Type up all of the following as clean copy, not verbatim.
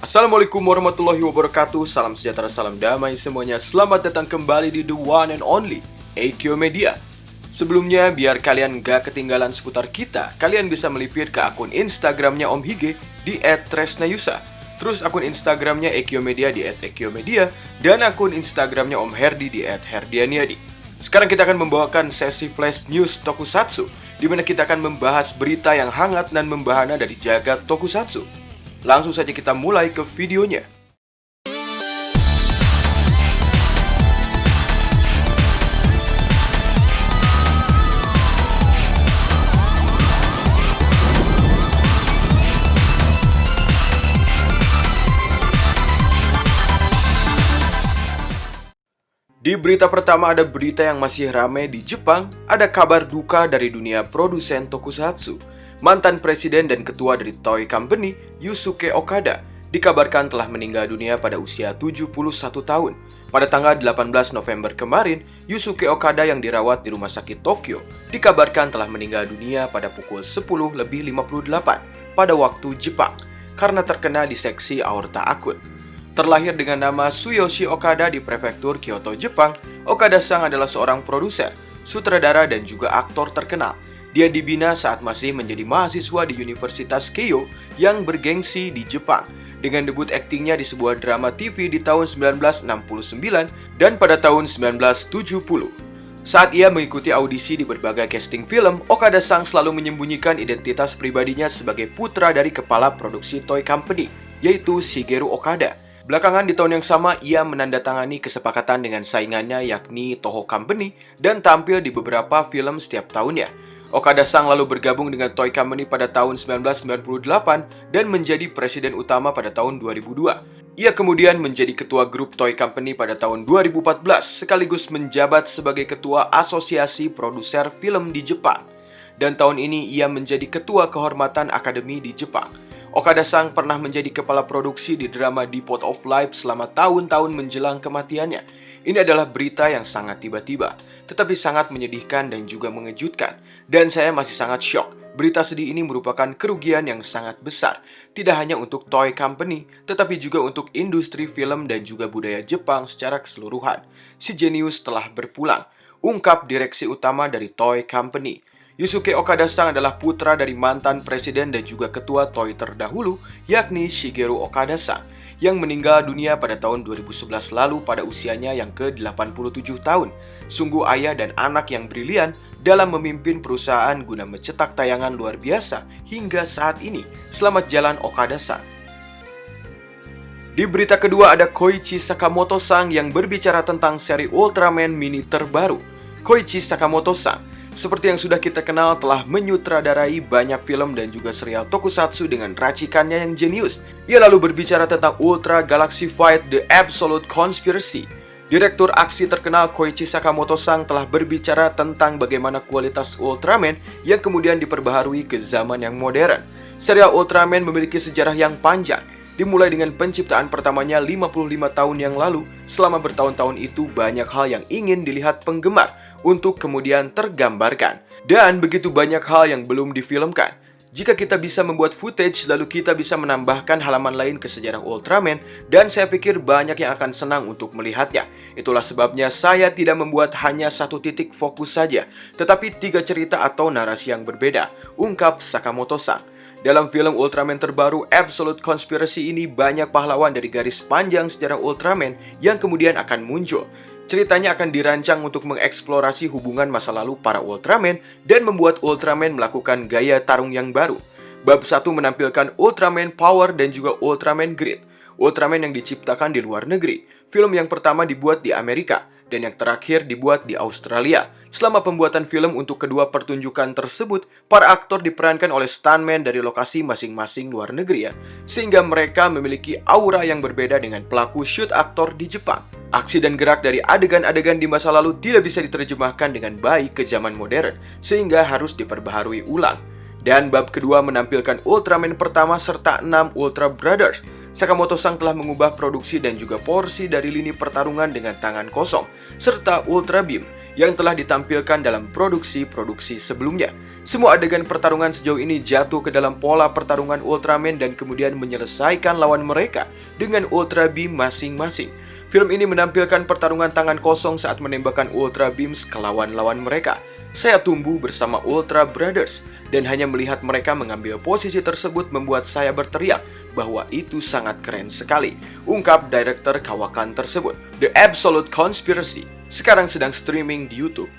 Assalamualaikum warahmatullahi wabarakatuh. Salam sejahtera, salam damai semuanya. Selamat datang kembali di The One and Only Eikyo Media. Sebelumnya, biar kalian gak ketinggalan seputar kita, kalian bisa melipir ke akun Instagramnya Om Hige di @tresnayusa. Terus akun Instagramnya Eikyo Media di @eikyomedia, dan akun Instagramnya Om Herdi di @herdianiadi. Sekarang kita akan membawakan sesi flash news Tokusatsu, di mana kita akan membahas berita yang hangat dan membahana dari jagat Tokusatsu. Langsung saja kita mulai ke videonya. Di berita pertama ada berita yang masih ramai di Jepang, ada kabar duka dari dunia produsen Tokusatsu. Mantan presiden dan ketua dari Toei Company, Yusuke Okada, dikabarkan telah meninggal dunia pada usia 71 tahun. Pada tanggal 18 November kemarin, Yusuke Okada yang dirawat di rumah sakit Tokyo dikabarkan telah meninggal dunia pada pukul 10:58 pada waktu Jepang karena terkena diseksi aorta akut. Terlahir dengan nama Tsuyoshi Okada di prefektur Kyoto, Jepang, Okada-san adalah seorang produser, sutradara, dan juga aktor terkenal. Dia dibina saat masih menjadi mahasiswa di Universitas Keio yang bergengsi di Jepang, dengan debut aktingnya di sebuah drama TV di tahun 1969 dan pada tahun 1970. Saat ia mengikuti audisi di berbagai casting film, Okada-san selalu menyembunyikan identitas pribadinya sebagai putra dari kepala produksi Toei Company, yaitu Shigeru Okada. Belakangan di tahun yang sama, ia menandatangani kesepakatan dengan saingannya yakni Toho Company dan tampil di beberapa film setiap tahunnya. Okada-san lalu bergabung dengan Toei Company pada tahun 1998 dan menjadi presiden utama pada tahun 2002. Ia kemudian menjadi ketua grup Toei Company pada tahun 2014, sekaligus menjabat sebagai ketua Asosiasi Produser Film di Jepang. Dan tahun ini ia menjadi ketua kehormatan Akademi di Jepang. Okada-san pernah menjadi kepala produksi di drama Depot of Life selama tahun-tahun menjelang kematiannya. Ini adalah berita yang sangat tiba-tiba, tetapi sangat menyedihkan dan juga mengejutkan. Dan saya masih sangat shock. Berita sedih ini merupakan kerugian yang sangat besar, tidak hanya untuk Toei Company, tetapi juga untuk industri film dan juga budaya Jepang secara keseluruhan. Si jenius telah berpulang, ungkap direksi utama dari Toei Company. Yusuke Okada-san adalah putra dari mantan presiden dan juga ketua Toei terdahulu, yakni Shigeru Okada-san, yang meninggal dunia pada tahun 2011 lalu pada usianya yang ke-87 tahun. Sungguh ayah dan anak yang brilian dalam memimpin perusahaan guna mencetak tayangan luar biasa hingga saat ini. Selamat jalan Okada-san. Di berita kedua ada Koichi Sakamoto-san yang berbicara tentang seri Ultraman mini terbaru. Koichi Sakamoto-san, seperti yang sudah kita kenal, telah menyutradarai banyak film dan juga serial Tokusatsu dengan racikannya yang jenius. Ia lalu berbicara tentang Ultra Galaxy Fight The Absolute Conspiracy. Direktur aksi terkenal Koichi Sakamoto-san telah berbicara tentang bagaimana kualitas Ultraman yang kemudian diperbaharui ke zaman yang modern. Serial Ultraman memiliki sejarah yang panjang, dimulai dengan penciptaan pertamanya 55 tahun yang lalu. Selama bertahun-tahun itu banyak hal yang ingin dilihat penggemar untuk kemudian tergambarkan. Dan begitu banyak hal yang belum difilmkan. Jika kita bisa membuat footage, lalu kita bisa menambahkan halaman lain ke sejarah Ultraman, dan saya pikir banyak yang akan senang untuk melihatnya. Itulah sebabnya saya tidak membuat hanya satu titik fokus saja, tetapi 3 cerita atau narasi yang berbeda, ungkap Sakamoto-san. Dalam film Ultraman terbaru Absolute Conspiracy ini, banyak pahlawan dari garis panjang sejarah Ultraman yang kemudian akan muncul. Ceritanya akan dirancang untuk mengeksplorasi hubungan masa lalu para Ultraman dan membuat Ultraman melakukan gaya tarung yang baru. Bab 1 menampilkan Ultraman Power dan juga Ultraman Grid, Ultraman yang diciptakan di luar negeri. Film yang pertama dibuat di Amerika dan yang terakhir dibuat di Australia. Selama pembuatan film untuk kedua pertunjukan tersebut, para aktor diperankan oleh stuntman dari lokasi masing-masing luar negeri ya, sehingga mereka memiliki aura yang berbeda dengan pelaku shoot aktor di Jepang. Aksi dan gerak dari adegan-adegan di masa lalu tidak bisa diterjemahkan dengan baik ke zaman modern, sehingga harus diperbaharui ulang. Dan bab kedua menampilkan Ultraman pertama serta 6 Ultra Brothers. Sakamoto-san telah mengubah produksi dan juga porsi dari lini pertarungan dengan tangan kosong, serta Ultra Beam yang telah ditampilkan dalam produksi-produksi sebelumnya. Semua adegan pertarungan sejauh ini jatuh ke dalam pola pertarungan Ultraman dan kemudian menyelesaikan lawan mereka dengan Ultra Beam masing-masing. Film ini menampilkan pertarungan tangan kosong saat menembakkan Ultra Beams ke lawan-lawan mereka. Saya tumbuh bersama Ultra Brothers, dan hanya melihat mereka mengambil posisi tersebut membuat saya berteriak bahwa itu sangat keren sekali, ungkap direktur kawakan tersebut. The Absolute Conspiracy sekarang sedang streaming di YouTube.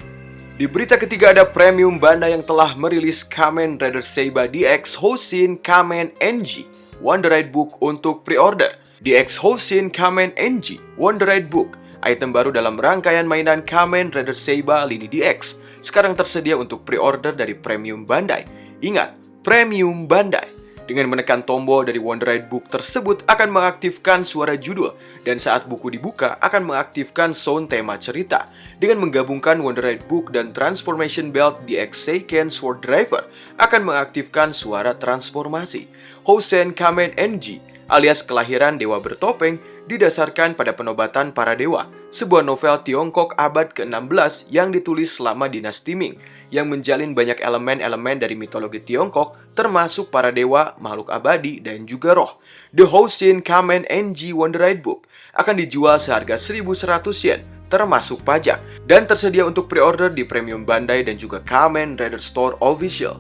Di berita ketiga ada Premium Bandai yang telah merilis Kamen Rider Seiba DX Housin Kamen NG Wonderite Book untuk pre-order. DX Housin Kamen NG Wonderite Book, item baru dalam rangkaian mainan Kamen Rider Seiba lini DX, sekarang tersedia untuk pre-order dari Premium Bandai. Ingat, Premium Bandai. Dengan menekan tombol dari Wonderite Book tersebut akan mengaktifkan suara judul, dan saat buku dibuka akan mengaktifkan sound tema cerita. Dengan menggabungkan Wonderite Book dan Transformation Belt, DX Seiken Sword Driver akan mengaktifkan suara transformasi. Housen Kamen NG alias kelahiran dewa bertopeng didasarkan pada penobatan para dewa, sebuah novel Tiongkok abad ke-16 yang ditulis selama dinasti Ming, yang menjalin banyak elemen-elemen dari mitologi Tiongkok, termasuk para dewa, makhluk abadi, dan juga roh. The Housin Kamen NG Wonderite Book akan dijual seharga 1.100 yen, termasuk pajak, dan tersedia untuk pre-order di Premium Bandai dan juga Kamen Rider Store Official.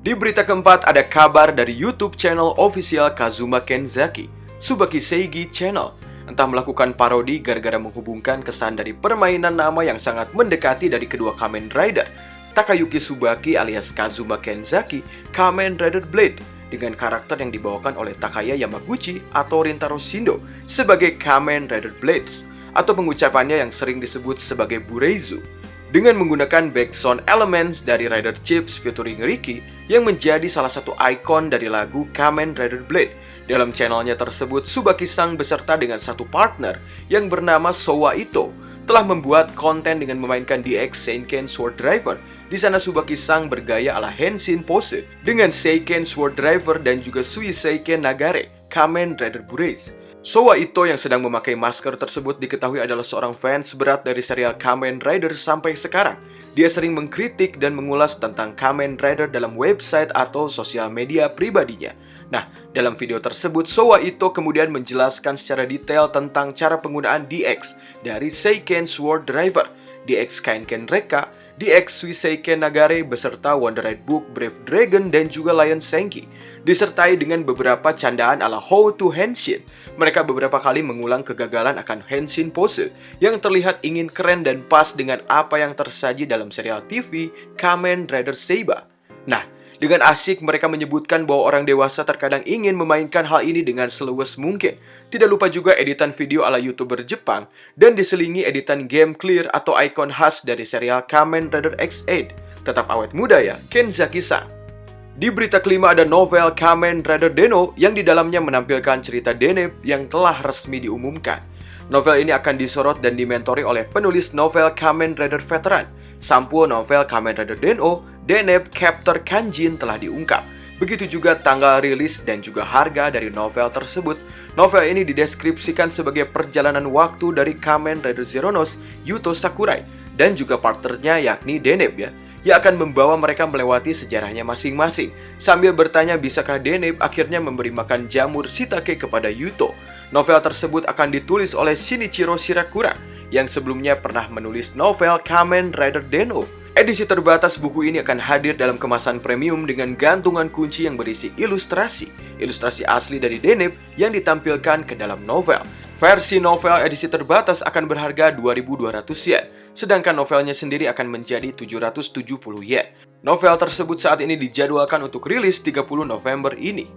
Di berita keempat ada kabar dari YouTube channel official Kazuma Kenzaki, Tsubaki Seigi Channel, entah melakukan parodi gara-gara menghubungkan kesan dari permainan nama yang sangat mendekati dari kedua Kamen Rider, Takayuki Tsubaki alias Kazuma Kenzaki, Kamen Rider Blade, dengan karakter yang dibawakan oleh Takaya Yamaguchi atau Rintaro Shindo sebagai Kamen Rider Blades, atau pengucapannya yang sering disebut sebagai Bureizu, dengan menggunakan background elements dari Rider Chips featuring Ricky yang menjadi salah satu ikon dari lagu Kamen Rider Blade. Dalam channelnya tersebut, Tsubaki-san beserta dengan satu partner yang bernama Sowa Ito telah membuat konten dengan memainkan DX Seiken Sword Driver. Di sana Tsubaki-san bergaya ala Henshin pose dengan Seiken Sword Driver dan juga Sui Seiken Nagare, Kamen Rider Bureizu. Sowa Ito yang sedang memakai masker tersebut diketahui adalah seorang fans berat dari serial Kamen Rider sampai sekarang. Dia sering mengkritik dan mengulas tentang Kamen Rider dalam website atau sosial media pribadinya. Nah, dalam video tersebut, Sowa Ito kemudian menjelaskan secara detail tentang cara penggunaan DX dari Seiken Sword Driver, DX Kainken Rekka, DX Sui Seiken Nagare beserta Wonderite Book, Brave Dragon, dan juga Lion Senki, disertai dengan beberapa candaan ala How to Henshin. Mereka beberapa kali mengulang kegagalan akan Henshin pose yang terlihat ingin keren dan pas dengan apa yang tersaji dalam serial TV Kamen Rider Seiba. Nah, dengan asik mereka menyebutkan bahwa orang dewasa terkadang ingin memainkan hal ini dengan seluas mungkin. Tidak lupa juga editan video ala YouTuber Jepang dan diselingi editan game clear atau ikon khas dari serial Kamen Rider X8. Tetap awet muda ya, Kenzaki-san. Di berita kelima ada novel Kamen Rider Den-O yang di dalamnya menampilkan cerita Deneb yang telah resmi diumumkan. Novel ini akan disorot dan dimentori oleh penulis novel Kamen Rider veteran. Sampul novel Kamen Rider Den-O, Deneb Captor Kanjin telah diungkap. Begitu juga tanggal rilis dan juga harga dari novel tersebut. Novel ini dideskripsikan sebagai perjalanan waktu dari Kamen Rider Zeronos, Yuto Sakurai, dan juga partnernya yakni Deneb ya, yang akan membawa mereka melewati sejarahnya masing-masing. Sambil bertanya bisakah Deneb akhirnya memberi makan jamur Shiitake kepada Yuto. Novel tersebut akan ditulis oleh Shinichiro Shirakura yang sebelumnya pernah menulis novel Kamen Rider Den-O. Edisi terbatas buku ini akan hadir dalam kemasan premium dengan gantungan kunci yang berisi ilustrasi asli dari Deneb yang ditampilkan ke dalam novel. Versi novel edisi terbatas akan berharga 2.200 yen, sedangkan novelnya sendiri akan menjadi 770 yen. Novel tersebut saat ini dijadwalkan untuk rilis 30 November ini.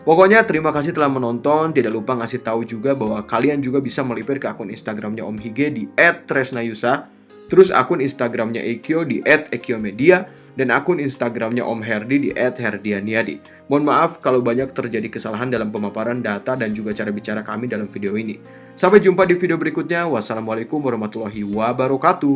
Pokoknya terima kasih telah menonton. Tidak lupa ngasih tahu juga bahwa kalian juga bisa melipir ke akun Instagramnya Om Hige di @tresnayusa, terus akun Instagramnya Ekyo di @ekyomedia, dan akun Instagramnya Om Herdi di @herdianiadi. Mohon maaf kalau banyak terjadi kesalahan dalam pemaparan data dan juga cara bicara kami dalam video ini. Sampai jumpa di video berikutnya. Wassalamualaikum warahmatullahi wabarakatuh.